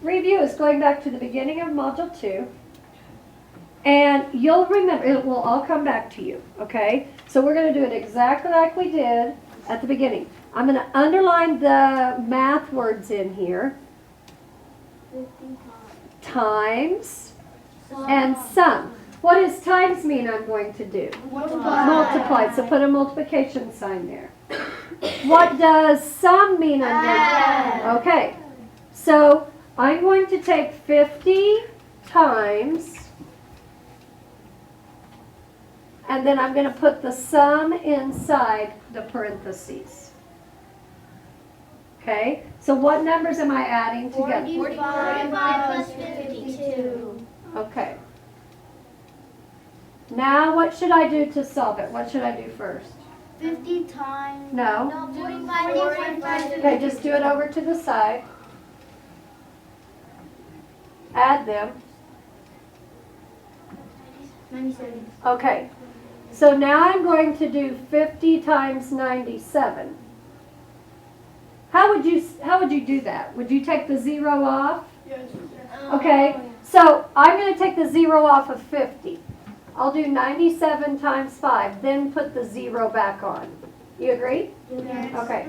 review is going back to the beginning of Module 2. And you'll remember, it will all come back to you, okay? So we're going to do it exactly like we did at the beginning. I'm going to underline the math words in here. Times and sum. What does times mean I'm going to do? Multiply. So put a multiplication sign there. What does sum mean I'm going to do? Okay. So I'm going to take 50 times, and then I'm going to put the sum inside the parentheses. Okay? So what numbers am I adding together? 45 plus 52. Okay. Now what should I do to solve it? What should I do first? 50 times. No. 45. Okay, just do it over to the side. Add them. 97. Okay. So now I'm going to do 50 times 97. How would you do that? Would you take the 0 off? Yes. Okay. So I'm going to take the 0 off of 50. I'll do 97 times 5, then put the 0 back on. You agree? Yes. Okay.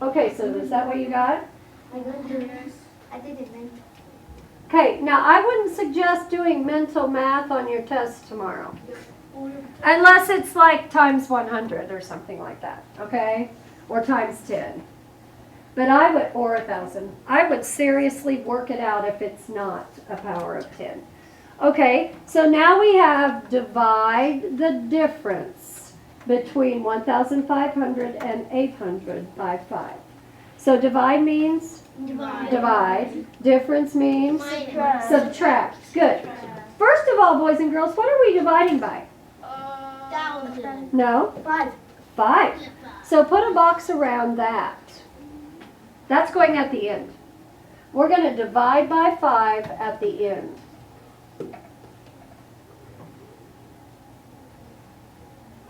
Okay, so is that what you got? I did it then. Okay, now I wouldn't suggest doing mental math on your test tomorrow. Unless it's like times 100 or something like that, okay? Or times 10. But I would, or 1,000. I would seriously work it out if it's not a power of 10. Okay, so now we have divide the difference between 1,500 and 800 by 5. So divide means? Divide. Difference means? Subtract. Good. First of all, boys and girls, what are we dividing by? 1,000. No? 5. 5. So put a box around that. That's going at the end. We're going to divide by 5 at the end.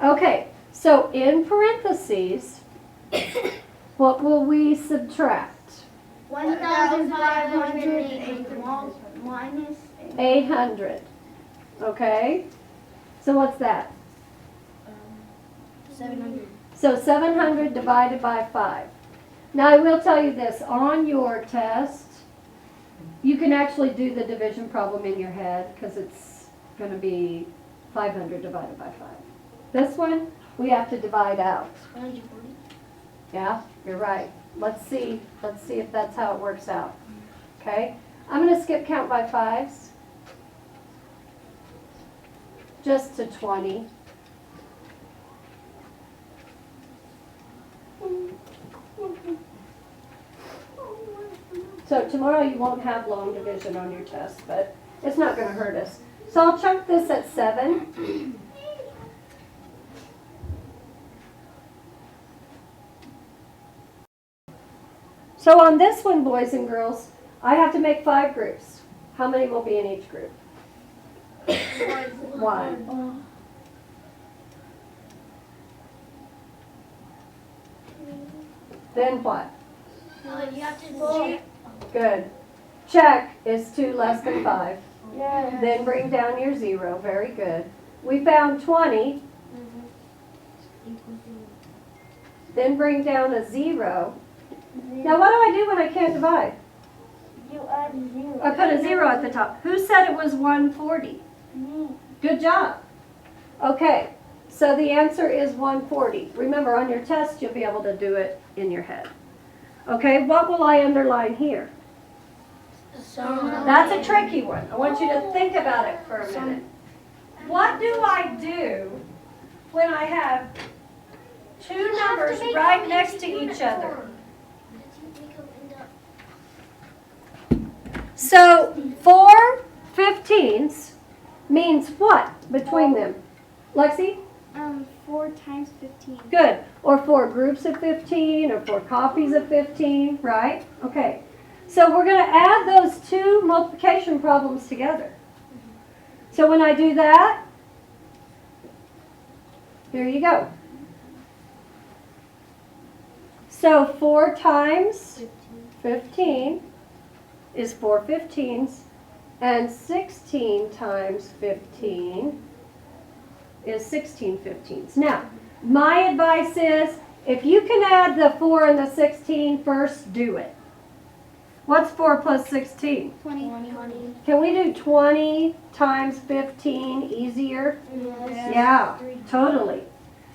Okay, so in parentheses, what will we subtract? 1,508 minus 800. Okay? So what's that? 700. So 700 divided by 5. Now I will tell you this, on your test, you can actually do the division problem in your head because it's going to be 500 divided by 5. This one, we have to divide out. 140. Yeah, you're right. Let's see if that's how it works out. Okay? I'm going to skip count by 5s. Just to 20. So tomorrow you won't have long division on your test, but it's not going to hurt us. So I'll chunk this at 7. So on this one, boys and girls, I have to make 5 groups. How many will be in each group? 1. Then what? You have to Good. Check is 2 less than 5. Yes. Then bring down your 0. Very good. We found 20. Then bring down a 0. Now what do I do when I can't divide? You add 0. I put a 0 at the top. Who said it was 140? Me. Good job. Okay, so the answer is 140. Remember, on your test, you'll be able to do it in your head. Okay, what will I underline here? That's a tricky one. I want you to think about it for a minute. What do I do when I have 2 numbers right next to each other? So 4 15s means what between them? Lexi? 4 times 15. Good. Or 4 groups of 15 or 4 copies of 15, right? Okay. So we're going to add those 2 multiplication problems together. So when I do that, Here you go. So 4 times 15 is 4 15s, and 16 times 15 is 16 15s. Now, my advice is, if you can add the 4 and the 16 first, do it. What's 4 plus 16? 20. Can we do 20 times 15 easier? Yes. Yeah, totally.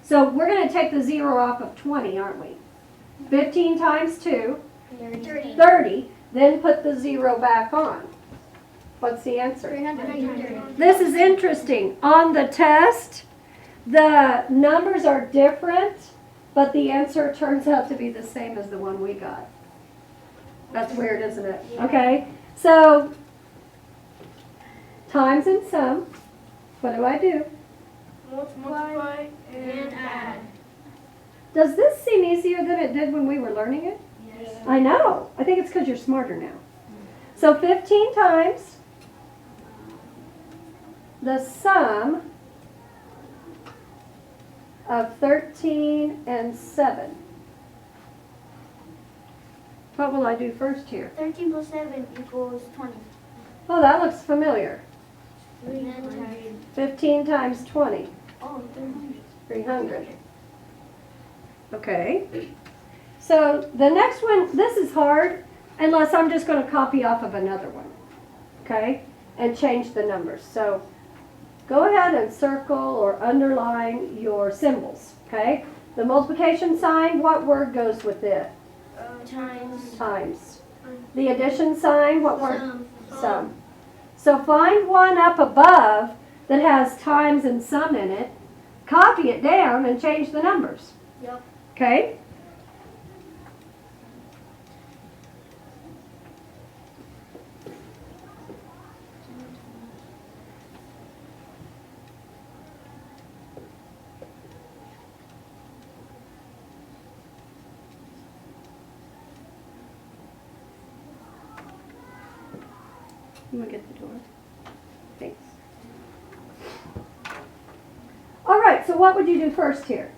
So we're going to take the 0 off of 20, aren't we? 15 times 2, 30. Then put the 0 back on. What's the answer? 300. This is interesting. On the test, the numbers are different, but the answer turns out to be the same as the one we got. That's weird, isn't it? Okay, so times and sum. What do I do? Multiply and add. Does this seem easier than it did when we were learning it? Yes. I know. I think it's because you're smarter now. So 15 times the sum of 13 and 7. What will I do first here? 13 plus 7 equals 20. Oh, that looks familiar. 300. 15 times 20, Oh, 300. 300. Okay. So the next one, this is hard, unless I'm just going to copy off of another one. Okay? And change the numbers. So go ahead and circle or underline your symbols. Okay? The multiplication sign, what word goes with it? Times. Times. The addition sign, what word? Sum. Sum. So find one up above that has times and sum in it, copy it down, and change the numbers. Yep. Okay? You want to get the door? Thanks. All right, so what would you do first here?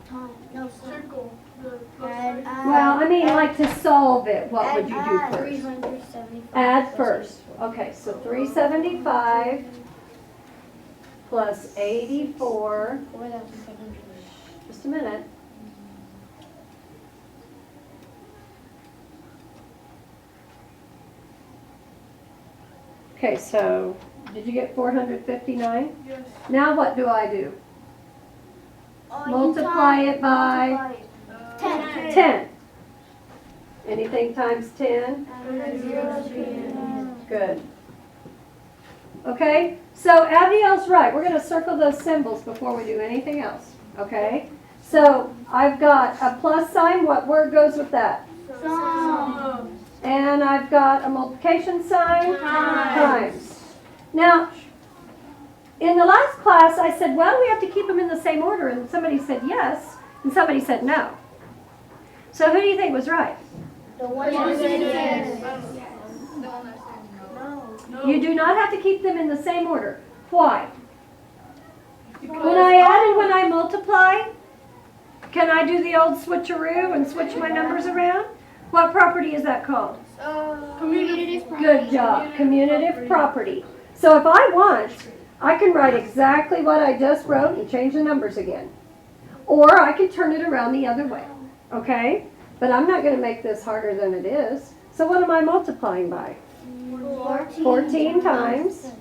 Time. No, circle. Add. Well, I mean, like to solve it, what would you do Add first? 375. Add first. Okay, so 375 plus 84. 4,700. Just a minute. Okay, so did you get 459? Yes. Now what do I do? Multiply it by 10. 10. Anything times 10? Add Good. Okay, so Abigail's right. We're going to circle those symbols before we do anything else. Okay? So I've got a plus sign. What word goes with that? Sum. And I've got a multiplication sign. Times. Now, in the last class, I said, well, we have to keep them in the same order. And somebody said yes, and somebody said no. So who do you think was right? The one that said yes. No. You do not have to keep them in the same order. Why? When I add and when I multiply, can I do the old switcheroo and switch my numbers around? What property is that called? Commutative. Good job. Commutative property. So if I want, I can write exactly what I just wrote and change the numbers again. Or I can turn it around the other way. Okay? But I'm not going to make this harder than it is. So what am I multiplying by? 14 times.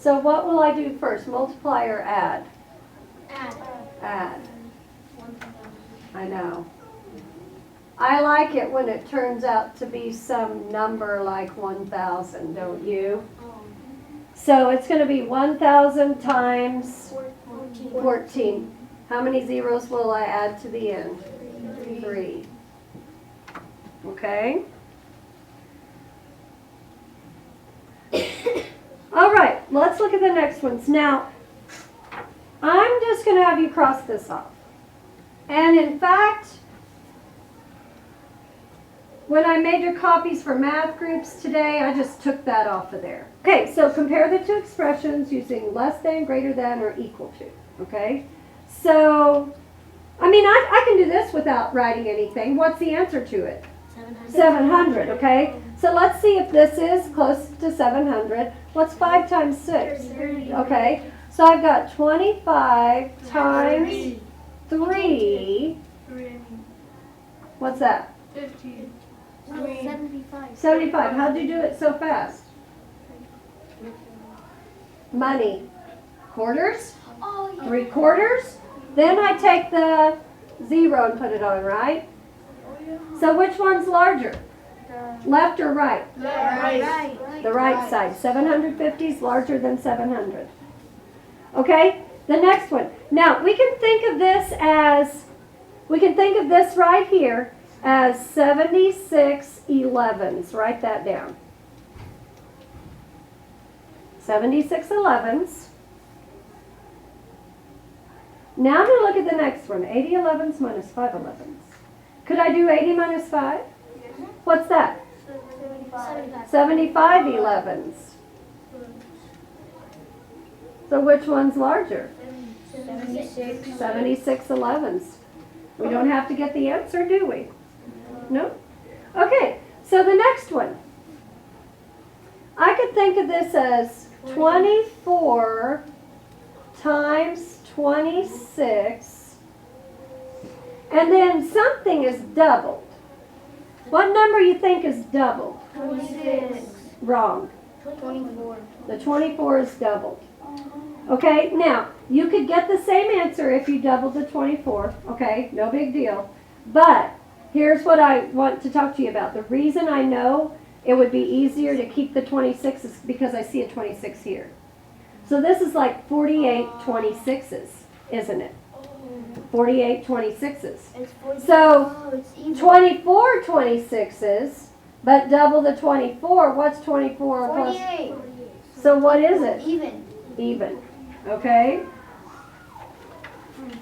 So what will I do first? Multiply or add? Add. I know. I like it when it turns out to be some number like 1,000, don't you? So it's going to be 1,000 times 14. How many zeros will I add to the end? 3. Okay. All right, let's look at the next ones. Now, I'm just going to have you cross this off. And in fact, when I made your copies for math groups today, I just took that off of there. Okay, so compare the two expressions using less than, greater than, or equal to. Okay? So, I mean, I can do this without writing anything. What's the answer to it? 700, okay? So let's see if this is close to 700. What's 5 times 6? Okay, so I've got 25 times 3. What's that? 15. 75. How'd you do it so fast? Money. Quarters? 3 quarters? Then I take the 0 and put it on, right? So which one's larger? Left or right? Right. The right side. 750 is larger than 700. Okay? The next one. Now, we can think of this right here as 76 11s. Write that down. 76 11s. Now I'm going to look at the next one. 80 11s minus 5 11s. Could I do 80 minus 5? What's that? 75 11s. So which one's larger? 76 11s. We don't have to get the answer, do we? No? Okay, so the next one. I could think of this as 24 times 26, and then something is doubled. What number you think is doubled? 26. Wrong. 24. The 24 is doubled. Okay, now, you could get the same answer if you doubled the 24. Okay, no big deal. But here's what I want to talk to you about. The reason I know it would be easier to keep the 26 is because I see a 26 here. So this is like 48 26s, isn't it? 48 26s. So 24 26s, but double the 24. What's 24 plus? 48. So what is it? Even. Even. Okay?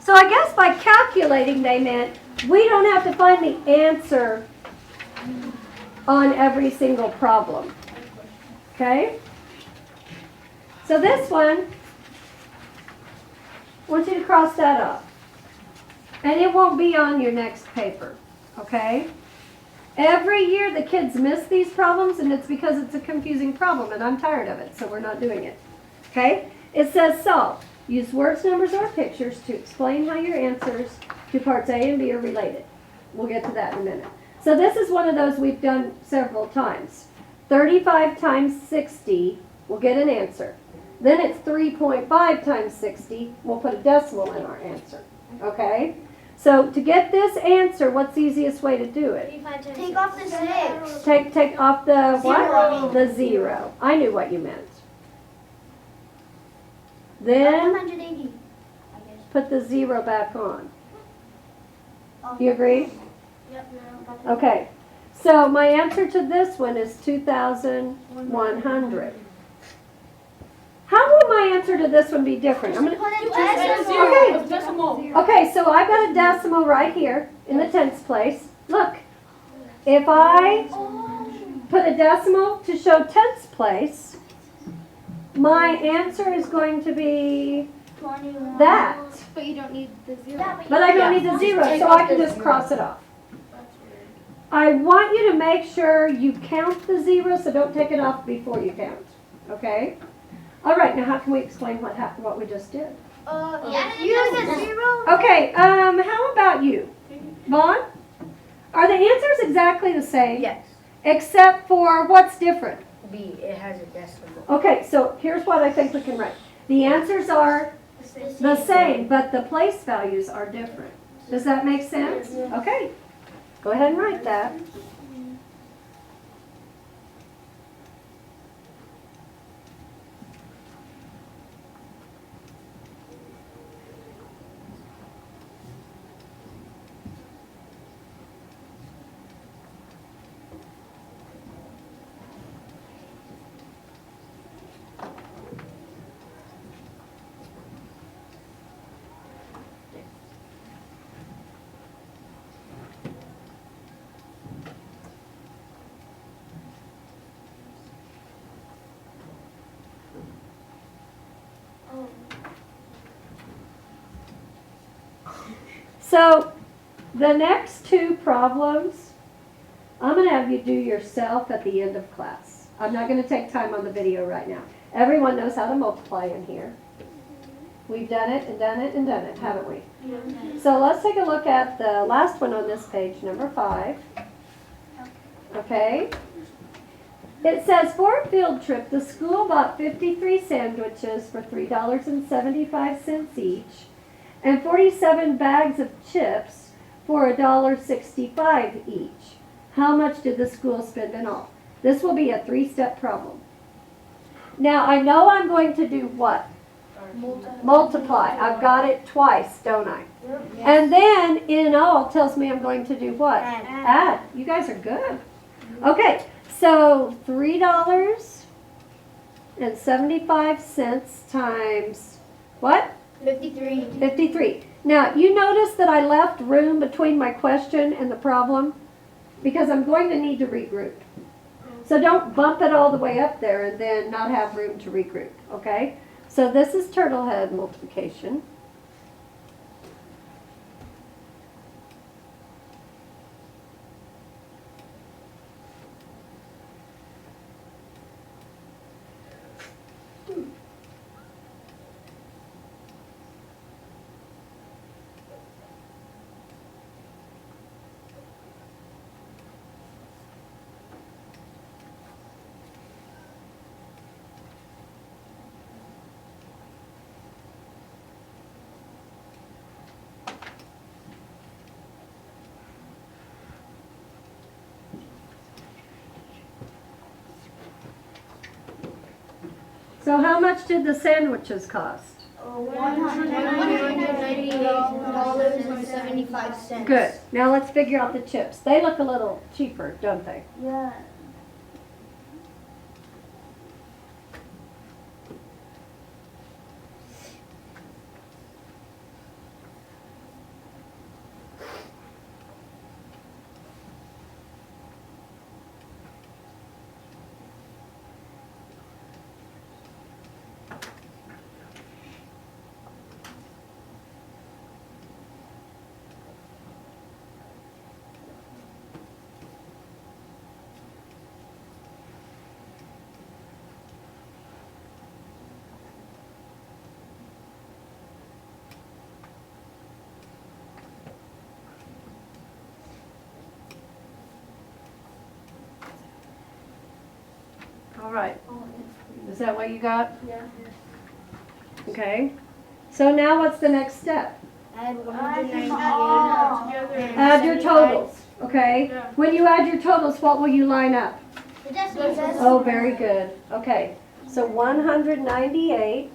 So I guess by calculating they meant we don't have to find the answer on every single problem. Okay? So this one, I want you to cross that off. And it won't be on your next paper. Okay? Every year the kids miss these problems, and it's because it's a confusing problem, and I'm tired of it, so we're not doing it. Okay? It says solve. Use words, numbers, or pictures to explain how your answers to parts A and B are related. We'll get to that in a minute. So this is one of those we've done several times. 35 times 60, we'll get an answer. Then it's 3.5 times 60, we'll put a decimal in our answer. Okay? So to get this answer, what's the easiest way to do it? Take off the 6. Take off the what? 0. The 0. I knew what you meant. Then 180. put the 0 back on. You agree? Yep. Okay. So my answer to this one is 2,100. How will my answer to this one be different? I'm gonna. Okay, so I've got a decimal right here in the tens place. Look, if I put a decimal to show tens place, my answer is going to be 21. that. But you don't need the 0. But I don't need the 0, so I can just cross it off. I want you to make sure you count the 0, so don't take it off before you count. Okay? All right, now how can we explain what we just did? Use a 0. Okay, how about you? Vaughn? Are the answers exactly the same? Yes. Except for what's different? B, it has a decimal. Okay, so here's what I think we can write. The answers are the same, but the place values are different. Does that make sense? Okay. Go ahead and write that. So the next two problems, I'm going to have you do yourself at the end of class. I'm not going to take time on the video right now. Everyone knows how to multiply in here. We've done it and done it and done it, haven't we? So let's take a look at the last one on this page, number 5. Okay. It says, for a field trip, the school bought 53 sandwiches for $3.75 each and 47 bags of chips for $1.65 each. How much did the school spend in all? This will be a 3-step problem. Now, I know I'm going to do what? Multiply. I've got it twice, don't I? And then in all tells me I'm going to do what? Add. You guys are good. Okay, so $3.75 times what? 53. 53. Now, you notice that I left room between my question and the problem because I'm going to need to regroup. So don't bump it all the way up there and then not have room to regroup, okay? So this is turtle head multiplication. So how much did the sandwiches cost? $198.75. Good. Now let's figure out the chips. They look a little cheaper, don't they? Yeah. All right. Is that what you got? Yeah. Okay. So now what's the next step? Add 198. Add your totals, okay? When you add your totals, what will you line up? The decimal. Oh, very good. Okay. So 198.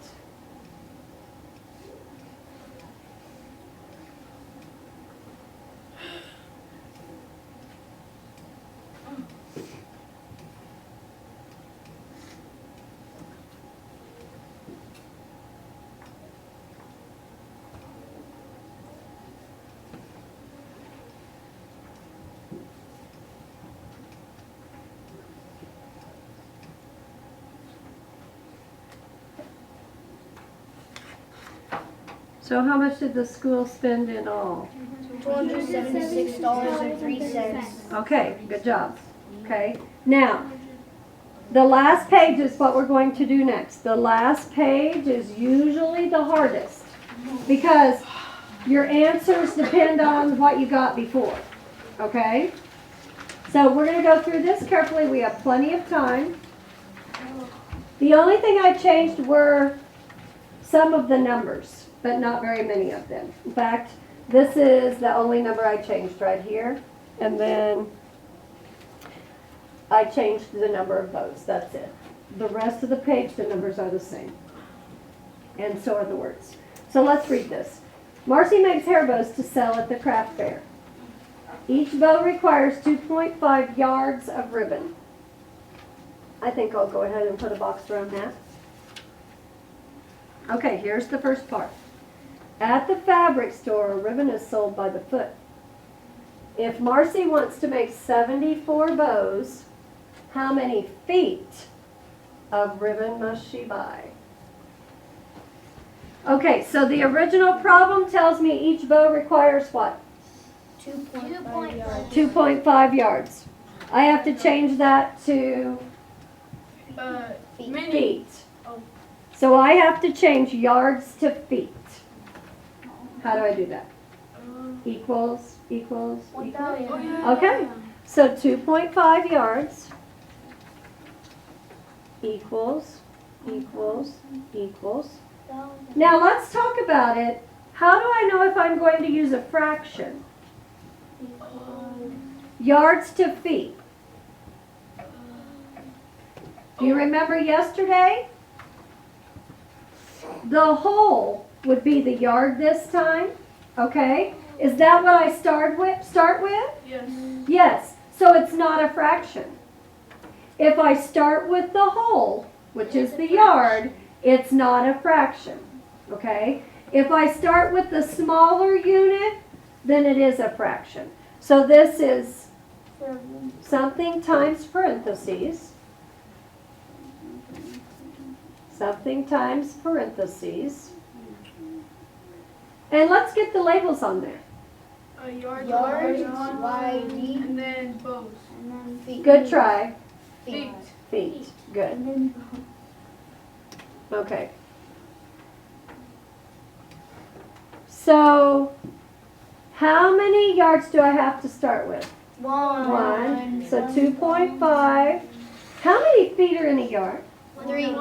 So how much did the school spend in all? $276.03. Okay, good job. Okay, now, the last page is what we're going to do next. The last page is usually the hardest because your answers depend on what you got before, okay? So we're going to go through this carefully. We have plenty of time. The only thing I changed were some of the numbers, but not very many of them. In fact, this is the only number I changed right here. And then I changed the number of bows. That's it. The rest of the page, the numbers are the same. And so are the words. So let's read this. Marcy makes hair bows to sell at the craft fair. Each bow requires 2.5 yards of ribbon. I think I'll go ahead and put a box around that. Okay, here's the first part. At the fabric store, a ribbon is sold by the foot. If Marcy wants to make 74 bows, how many feet of ribbon must she buy? Okay, so the original problem tells me each bow requires what? 2.5 yards. 2.5 yards. I have to change that to feet. Oh. So I have to change yards to feet. How do I do that? Equals. Okay, so 2.5 yards equals. Now let's talk about it. How do I know if I'm going to use a fraction? Yards to feet. Do you remember yesterday? The whole would be the yard this time, okay? Is that what I start with? Yes. Yes, so it's not a fraction. If I start with the whole, which is the yard, it's not a fraction, okay? If I start with the smaller unit, then it is a fraction. So this is something times parentheses. Something times parentheses. And let's get the labels on there. Yards, YD, and then bows. and then feet. Good try. Feet. Feet. Good. Okay. So, how many yards do I have to start with? 1. So 2.5. How many feet are in a yard? 3.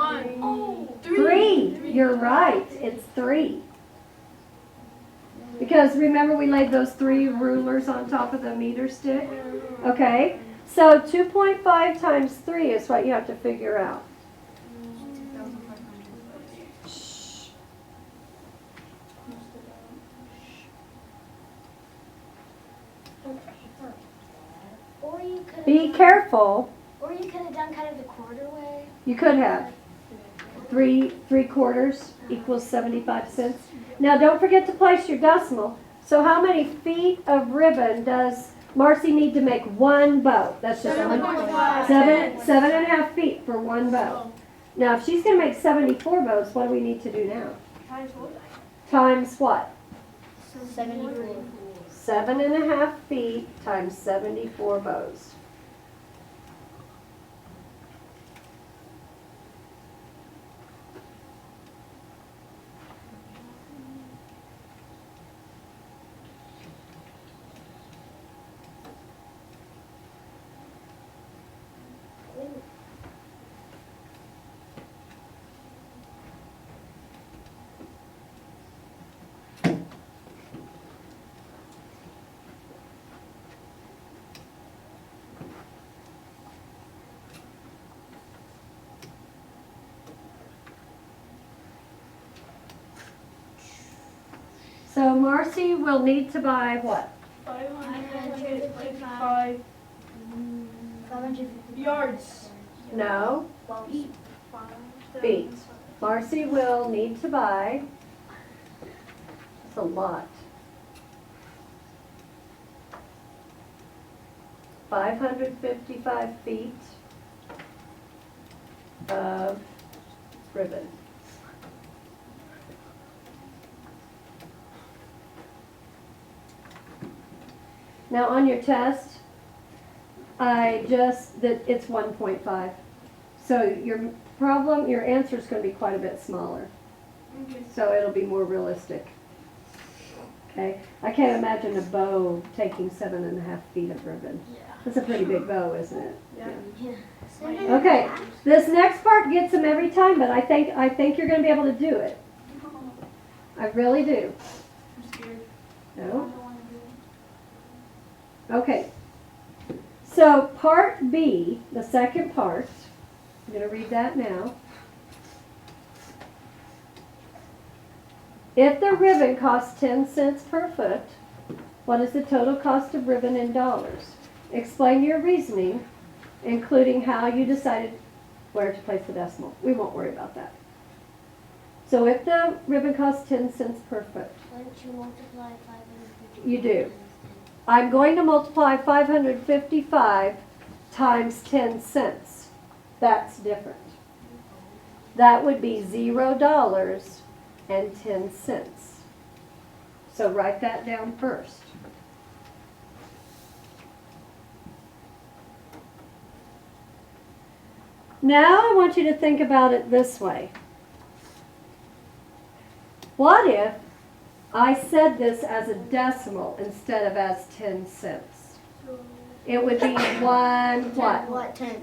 3. You're right. It's 3. Because remember we laid those 3 rulers on top of the meter stick? Okay. So 2.5 times 3 is what you have to figure out. Shh. Or you could Be careful. Or you could have done kind of the quarter way. You could have. 3/4 equals 75 cents. Now don't forget to place your decimal. So how many feet of ribbon does Marcy need to make one bow? That's just 7.5. 7.5 feet for one bow. Now if she's going to make 74 bows, what do we need to do now? Times what? 74. 7.5 feet times 74 bows. So Marcy will need to buy what? 555 yards. No, feet. Marcy will need to buy, it's a lot, 555 feet of ribbon. Now on your test, it's 1.5. So your answer is going to be quite a bit smaller. So it'll be more realistic. Okay? I can't imagine a bow taking 7.5 feet of ribbon. That's a pretty big bow, isn't it? Yeah. Okay, this next part gets them every time, but I think you're going to be able to do it. I really do. I'm scared. No? Okay. So part B, the second part, I'm going to read that now. If the ribbon costs 10 cents per foot, what is the total cost of ribbon in dollars? Explain your reasoning, including how you decided where to place the decimal. We won't worry about that. So if the ribbon costs 10 cents per foot, Wouldn't you multiply 550? you do. I'm going to multiply 555 times 10 cents. That's different. That would be $0 and 10 cents. So write that down first. Now I want you to think about it this way. What if I said this as a decimal instead of as 10 cents? It would be one what? What, 10?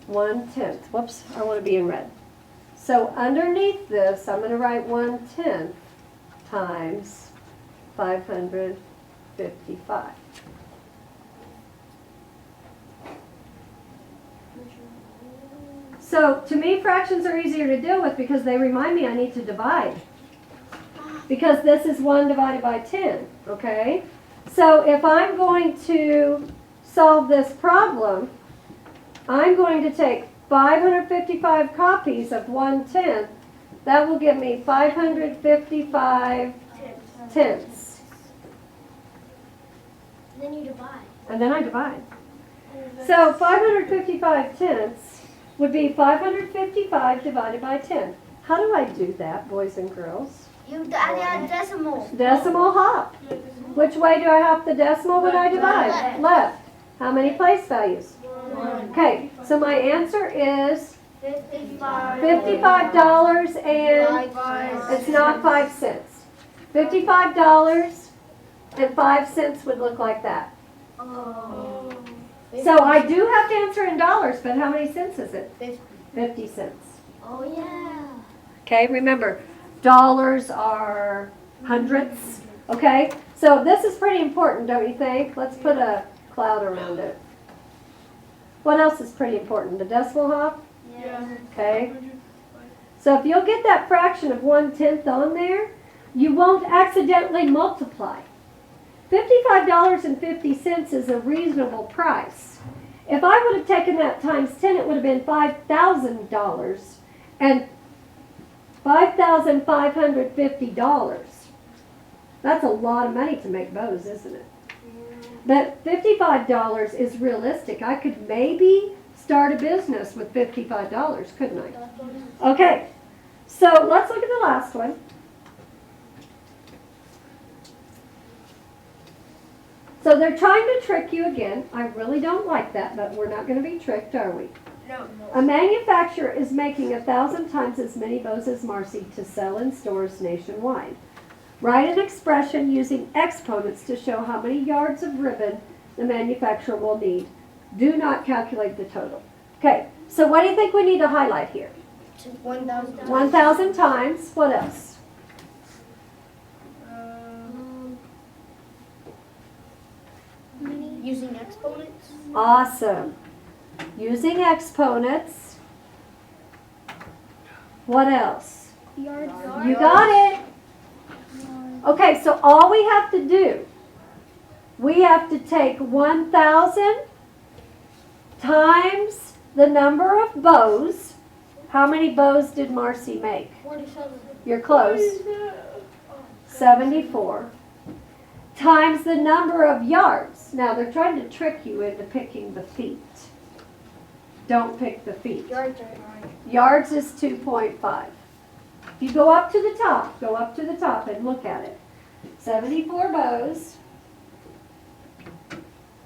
1/10. Whoops, I want to be in red. So underneath this, I'm going to write 1/10 times 555. So to me, fractions are easier to deal with because they remind me I need to divide. Because this is 1 divided by 10, okay? So if I'm going to solve this problem, I'm going to take 555 copies of 1/10. That will give me 555 tenths. Then you divide. And then I divide. So 555 tenths would be 555 divided by 10. How do I do that, boys and girls? You add a decimal. Decimal hop. Which way do I hop the decimal when I divide? Left. How many place values? Okay, so my answer is $55 and it's not 5 cents. $55.05 would look like that. Oh. So I do have to answer in dollars, but how many cents is it? 50 cents. Oh, yeah. Okay, remember, dollars are hundredths, okay? So this is pretty important, don't you think? Let's put a cloud around it. What else is pretty important? The decimal hop? Yeah. Okay. So if you'll get that fraction of 1/10 on there, you won't accidentally multiply. $55.50 is a reasonable price. If I would have taken that times 10, it would have been $5,000 and $5,550. That's a lot of money to make bows, isn't it? But $55 is realistic. I could maybe start a business with $55, couldn't I? Okay, so let's look at the last one. So they're trying to trick you again. I really don't like that, but we're not going to be tricked, are we? No. A manufacturer is making 1,000 times as many bows as Marcy to sell in stores nationwide. Write an expression using exponents to show how many yards of ribbon the manufacturer will need. Do not calculate the total. Okay, so what do you think we need to highlight here? 1,000. 1,000 times. What else? Using exponents. Awesome. Using exponents. What else? Yards. You got it. Okay, so all we have to do, we have to take 1,000 times the number of bows. How many bows did Marcy make? 47. You're close. 74. Times the number of yards. Now they're trying to trick you into picking the feet. Don't pick the feet. Yards. Yards is 2.5. If you go up to the top and look at it. 74 bows,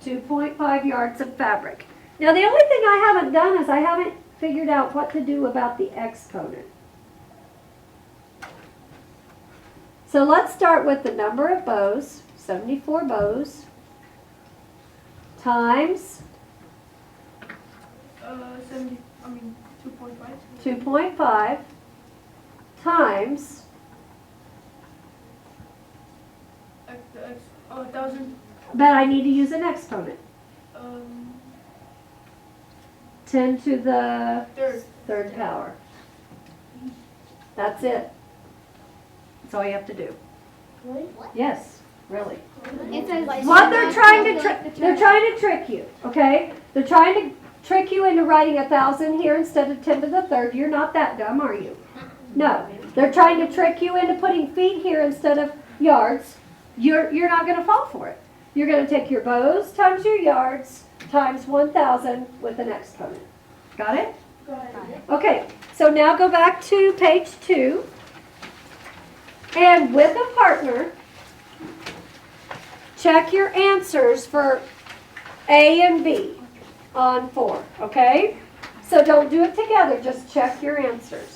2.5 yards of fabric. Now the only thing I haven't done is I haven't figured out what to do about the exponent. So let's start with the number of bows, 74 bows, times 2.5. 2.5 times 1,000. but I need to use an exponent. 10 to the third power. That's it. That's all you have to do. Really? Yes, really. What What they're trying to trick you, okay? They're trying to trick you into writing 1,000 here instead of 10 to the third. You're not that dumb, are you? No. They're trying to trick you into putting feet here instead of yards. You're not going to fall for it. You're going to take your bows times your yards times 1,000 with an exponent. Got it? Okay, so now go back to page 2. And with a partner, check your answers for A and B on 4, okay? So don't do it together, just check your answers.